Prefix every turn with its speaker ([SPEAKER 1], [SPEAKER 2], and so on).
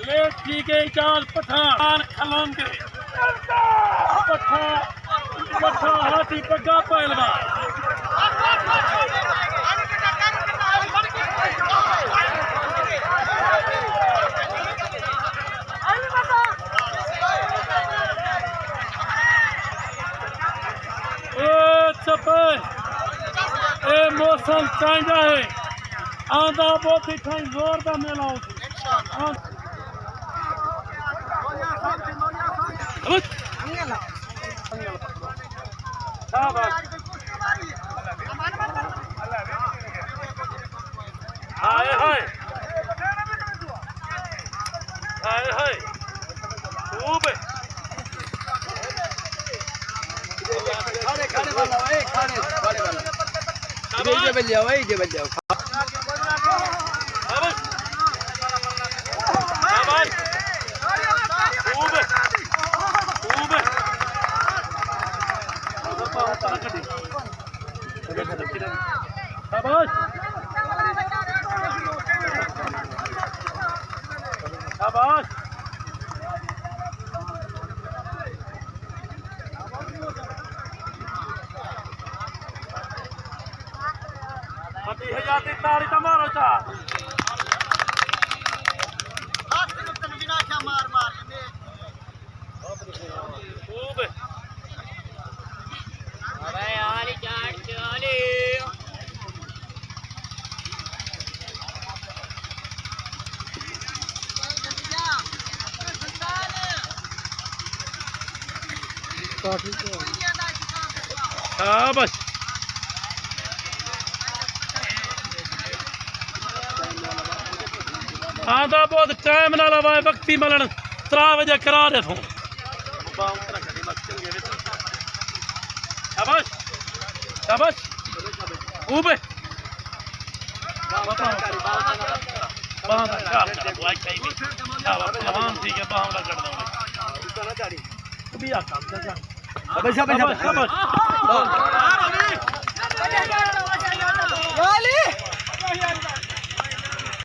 [SPEAKER 1] ठीक है चाल पठान खलों के पठा हाथी पग्गा पहलवान मौसम चंगा है आंदा बहुत ही जोर का मेला हाय हाय हाय हाय खूब खाने वाला है खाने वाले वाला ये बल जाओ ये बल जाओ शाबाश शाबाश खूब खूब शाबाश शाबाश पति है जाती तारी तमारो चा हाथ से तन बिना क्या मार मार ने खूब अबे यार चाट चले शाबाश हाँ तो बहुत टाइम ना लवाए वक्ती मलन 3 बजे करा दे तू शाबाश शाबाश खूब ठीक है बाहर कर दूंगा शाबाश शाबाश